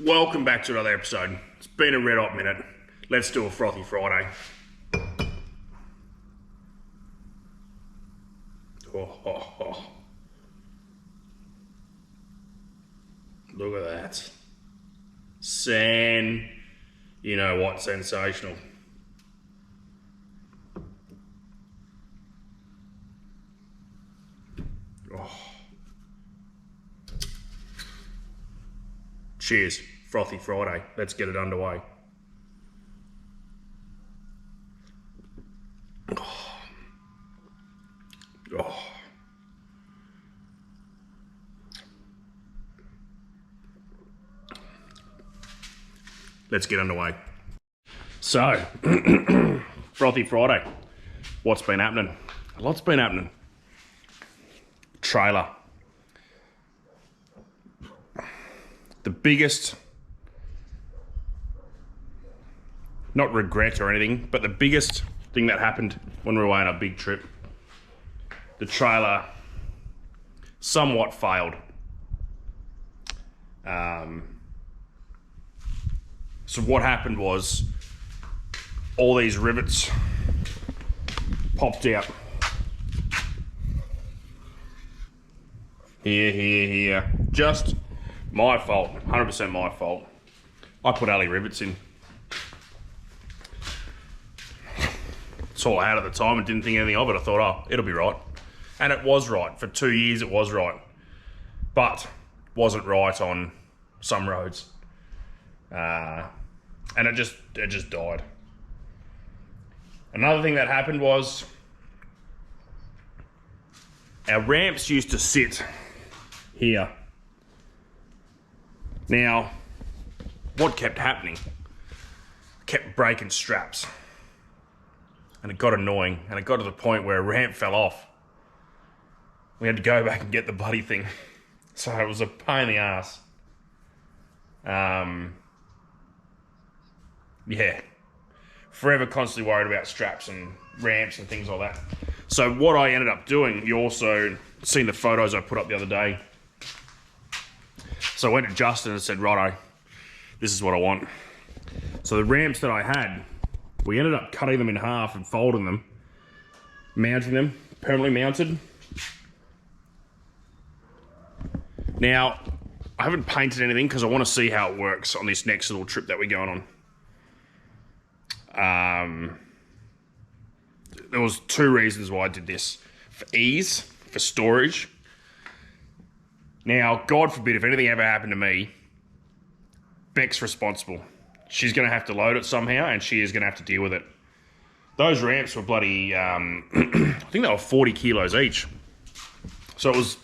Welcome back to another episode. It's been a red hot minute. Let's do a Frothy Friday. Oh. Look at that. You know what, sensational. Oh. Cheers, Frothy Friday. Let's get it underway. Oh. Let's get underway. So, Frothy Friday. What's been happening? A lot's been happening. Trailer. The biggest, not regret or anything, but the biggest thing that happened when we were away on a big trip, the trailer somewhat failed. So what happened was all these rivets popped out. Here. Just my fault, 100% my fault. I put alley rivets in. That's all I had at the time and didn't think anything of it. I thought, oh, it'll be right. And it was right. For 2 years, it was right. But wasn't right on some roads. And it just died. Another thing that happened was our ramps used to sit here. Now, what kept happening? I kept breaking straps. And it got annoying. And it got to the point where a ramp fell off. We had to go back and get the bloody thing. So it was a pain in the ass. Yeah. Forever constantly worried about straps and ramps and things like that. So what I ended up doing, you also seen the photos I put up the other day. So I went to Justin and said, righto, this is what I want. So the ramps that I had, we ended up cutting them in half and folding them, mounting them, permanently mounted. Now, I haven't painted anything because I want to see how it works on this next little trip that we're going on. There was two reasons why I did this. For ease, for storage. Now, God forbid, if anything ever happened to me, Beck's responsible. She's going to have to load it somehow, and she is going to have to deal with it. Those ramps were bloody, I think they were 40 kilos each. So it was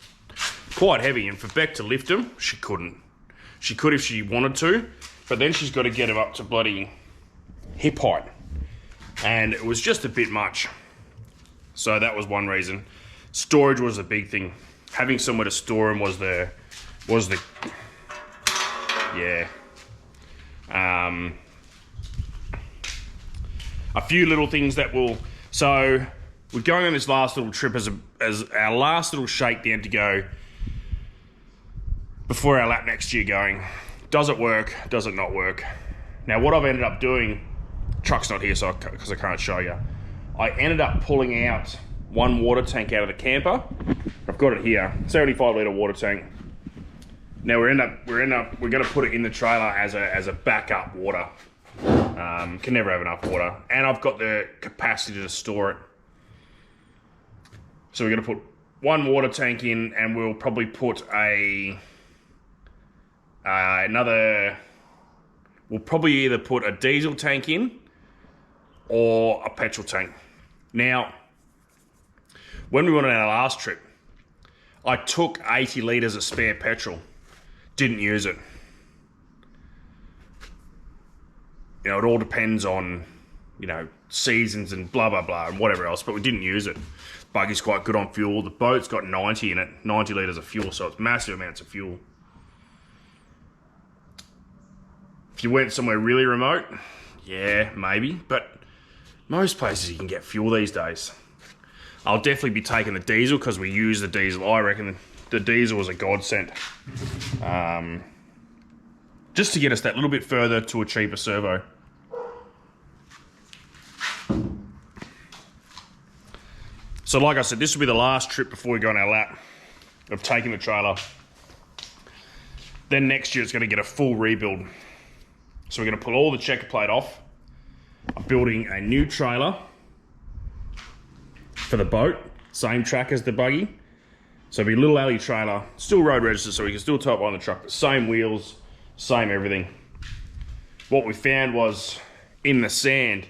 quite heavy, and for Beck to lift them, she couldn't. She could if she wanted to, but then she's got to get them up to bloody hip height. And it was just a bit much. So that was one reason. Storage was a big thing. Having somewhere to store them was the yeah. A few little things that will. So we're going on this last little trip as our last little shakedown to go before our lap next year. Going, does it work? Does it not work? Now what I've ended up doing. Truck's not here, so because I can't show you. I ended up pulling out one water tank out of the camper. I've got it here, 75 litre water tank. Now we're gonna put it in the trailer as a backup water. Can never have enough water, and I've got the capacity to store it. So we're gonna put one water tank in, and we'll probably put We'll probably either put a diesel tank in or a petrol tank. Now, when we went on our last trip, I took 80 litres of spare petrol. Didn't use it. You know, it all depends on, you know, seasons and blah, blah, blah, and whatever else, but we didn't use it. Buggy's quite good on fuel. The boat's got 90 in it, 90 litres of fuel, so it's massive amounts of fuel. If you went somewhere really remote, yeah, maybe, but most places you can get fuel these days. I'll definitely be taking the diesel because we use the diesel. I reckon the diesel was a godsend. just to get us that little bit further to a cheaper servo. So like I said, this will be the last trip before we go on our lap of taking the trailer. Then next year it's going to get a full rebuild. So we're going to pull all the checker plate off. I'm building a new trailer for the boat, same track as the buggy. So it'll be a little alley trailer, still road registered, so we can still tow it behind the truck, but same wheels, same everything. What we found was in the sand,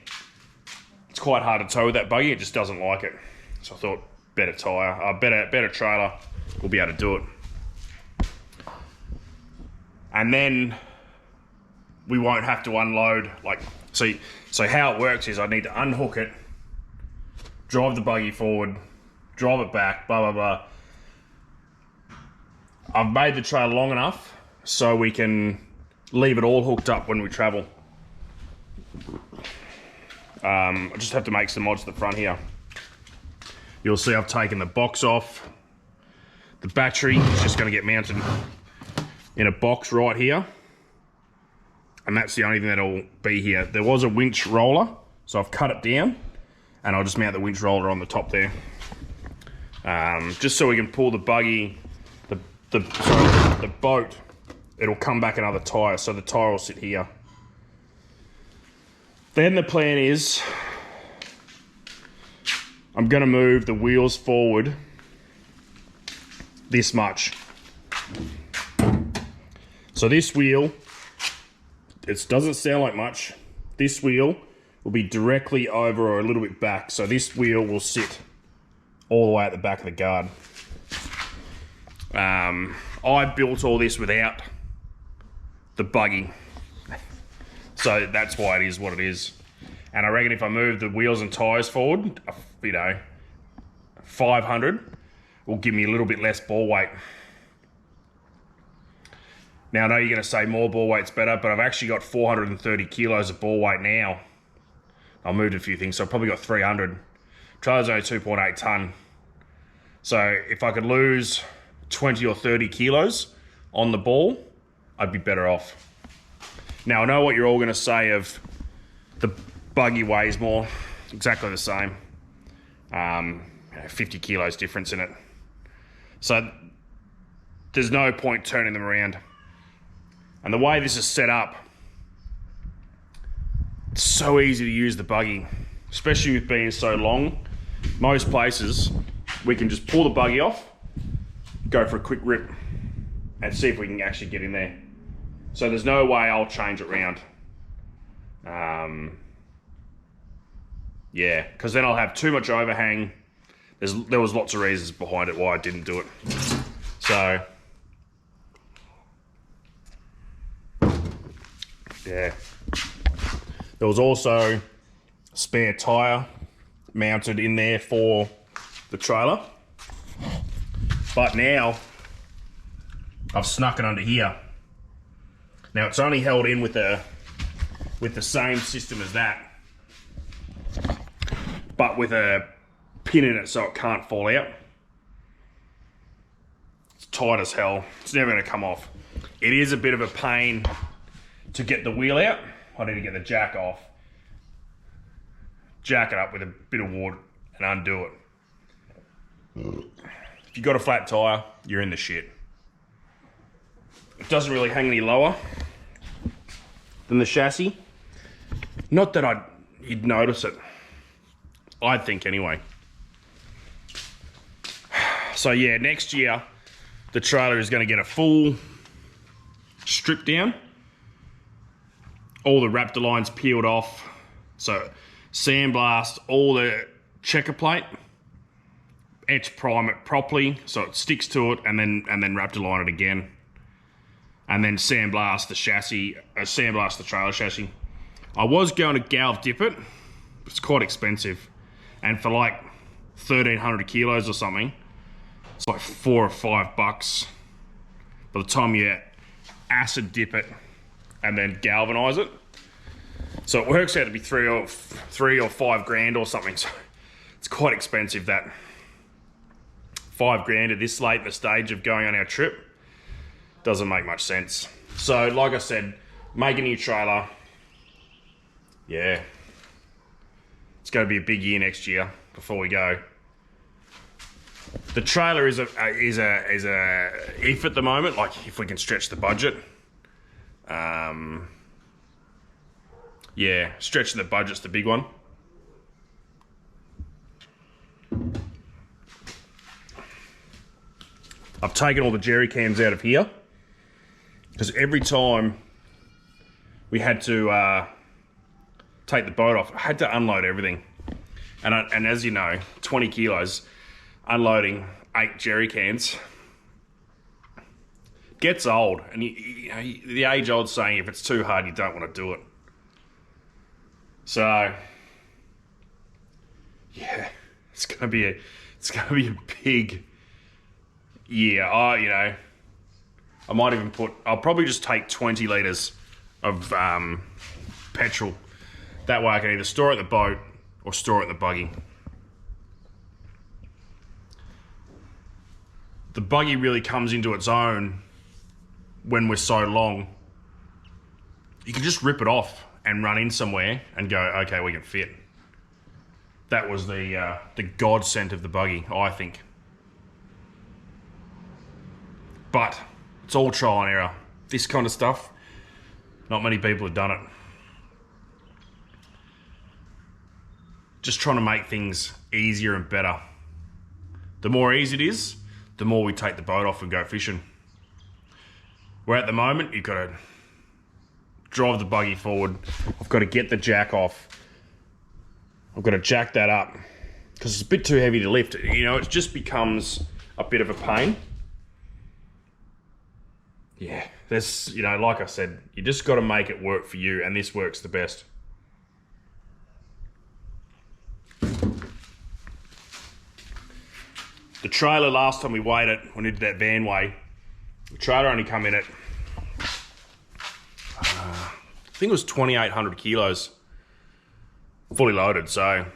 it's quite hard to tow with that buggy, it just doesn't like it. So I thought better tyre, better trailer, we'll be able to do it. And then we won't have to unload, like, so how it works is I need to unhook it, drive the buggy forward, drive it back, blah, blah, blah. I've made the trailer long enough so we can leave it all hooked up when we travel. I just have to make some mods to the front here. You'll see I've taken the box off. The battery is just going to get mounted in a box right here. And that's the only thing that'll be here. There was a winch roller, so I've cut it down and I'll just mount the winch roller on the top there. Just so we can pull the buggy, the boat, it'll come back another tyre, so the tyre will sit here. Then the plan is, I'm gonna move the wheels forward this much. So this wheel, it doesn't sound like much. This wheel will be directly over or a little bit back. So this wheel will sit all the way at the back of the guard. I built all this without the buggy. So that's why it is what it is. And I reckon if I move the wheels and tyres forward, 500 will give me a little bit less ball weight. Now I know you're going to say more ball weight's better, but I've actually got 430 kilos of ball weight now. I moved a few things, so I've probably got 300. Trailer's only 2.8 tonne. So if I could lose 20 or 30 kilos on the ball, I'd be better off. Now I know what you're all going to say of the buggy weighs more, exactly the same. 50 kilos difference in it. So there's no point turning them around. And the way this is set up, it's so easy to use the buggy, especially with being so long. Most places, we can just pull the buggy off, go for a quick rip, and see if we can actually get in there. So there's no way I'll change it around. Yeah, because then I'll have too much overhang. There was lots of reasons behind it why I didn't do it. So, yeah. There was also a spare tyre mounted in there for the trailer. But now, I've snuck it under here. Now it's only held in with the same system as that, but with a pin in it so it can't fall out. It's tight as hell. It's never going to come off. It is a bit of a pain to get the wheel out. I need to get the jack off, jack it up with a bit of wood and undo it. If you've got a flat tyre, you're in the shit. It doesn't really hang any lower than the chassis. Not that you'd notice it. I think anyway. So yeah, next year the trailer is going to get a full strip down. All the Raptor lines peeled off. So sandblast all the checker plate, etch prime it properly so it sticks to it, and then Raptor line it again. And then sandblast the chassis, sandblast the trailer chassis. I was going to galv dip it. It's quite expensive. And for like 1,300 kilos or something, it's like $4 or $5. By the time you acid dip it and then galvanize it. So it works out to be three or 5 grand or something. So it's quite expensive, that. 5 grand at this late in the stage of going on our trip. Doesn't make much sense. So, like I said, make a new trailer. Yeah. It's going to be a big year next year before we go. The trailer is a if at the moment, like if we can stretch the budget. Yeah, stretching the budget's the big one. I've taken all the jerry cans out of here because every time we had to take the boat off, I had to unload everything. And as you know, 20 kilos, unloading 8 jerry cans gets old. And you know, the age-old saying, if it's too hard, you don't want to do it. So, yeah, it's gonna be a big year. I might even I'll probably just take 20 litres of petrol. That way I can either store it at the boat or store it in the buggy. The buggy really comes into its own when we're so long. You can just rip it off and run in somewhere and go, okay, we can fit. That was the godsend of the buggy, I think. But it's all trial and error. This kind of stuff, not many people have done it. Just trying to make things easier and better. The more easy it is, the more we take the boat off and go fishing. Where at the moment, you've got to drive the buggy forward. I've got to get the jack off. I've got to jack that up because it's a bit too heavy to lift. You know, it just becomes a bit of a pain. Yeah, there's, you know, like I said, you just got to make it work for you, and this works the best. The trailer, last time we weighed it, when we did that van weigh, the trailer only come in at, I think it was 2,800 kilos, fully loaded. So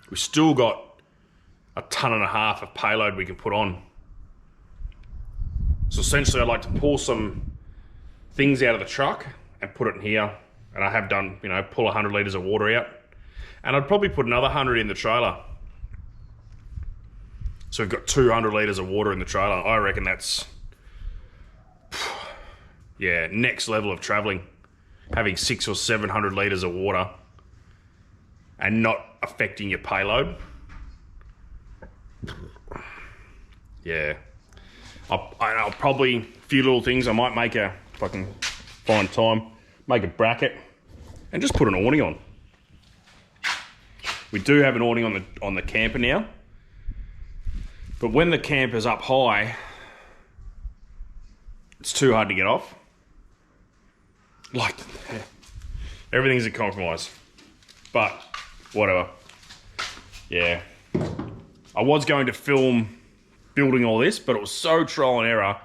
we still got a ton and a half of payload we can put on. So essentially I'd like to pull some things out of the truck and put it in here. And I have done, you know, pull 100 litres of water out. And I'd probably put another 100 in the trailer. So we've got 200 litres of water in the trailer. I reckon that's, yeah, next level of travelling. Having 600 or 700 litres of water and not affecting your payload. Yeah. I'll probably, a few little things, I might make a, if I can find time, make a bracket and just put an awning on. We do have an awning on the camper now. But when the camper's up high, it's too hard to get off. Like, everything's a compromise. But, whatever. Yeah. I was going to film building all this, but it was so trial and error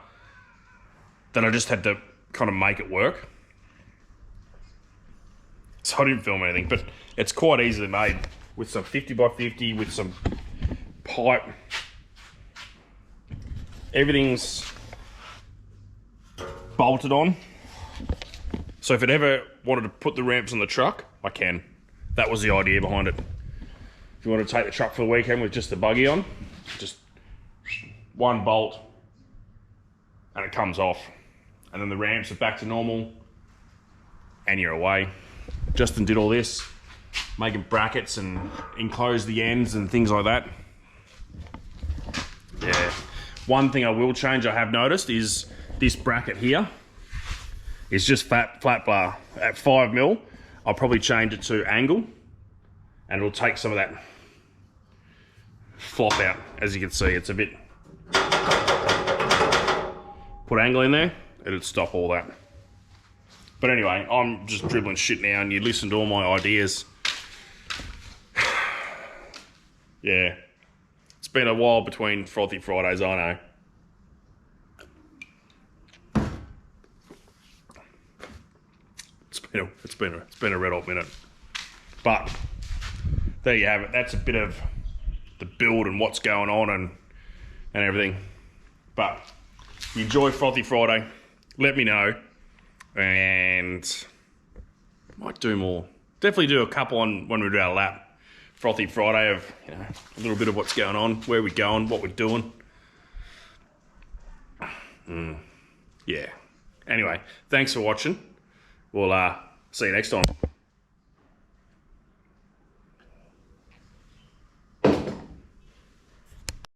that I just had to kind of make it work. So I didn't film anything, but it's quite easily made with some 50 by 50, with some pipe. Everything's bolted on. So if it ever wanted to put the ramps on the truck, I can. That was the idea behind it. If you want to take the truck for the weekend with just the buggy on, just one bolt and it comes off. And then the ramps are back to normal and you're away. Justin did all this, making brackets and enclose the ends and things like that. Yeah. One thing I will change, I have noticed, is this bracket here is just flat bar. At 5mm, I'll probably change it to angle and it'll take some of that flop out. As you can see, it's a bit, put angle in there, it'll stop all that. But anyway, I'm just dribbling shit now and you listen to all my ideas. Yeah. It's been a while between Frothy Fridays, I know. It's been a red hot minute. But there you have it. That's a bit of the build and what's going on and everything. But if you enjoy Frothy Friday, let me know. And might do more. Definitely do a couple on when we do our lap. Frothy Friday of, you know, a little bit of what's going on, where we're going, what we're doing. Yeah. Anyway, thanks for watching. We'll see you next time.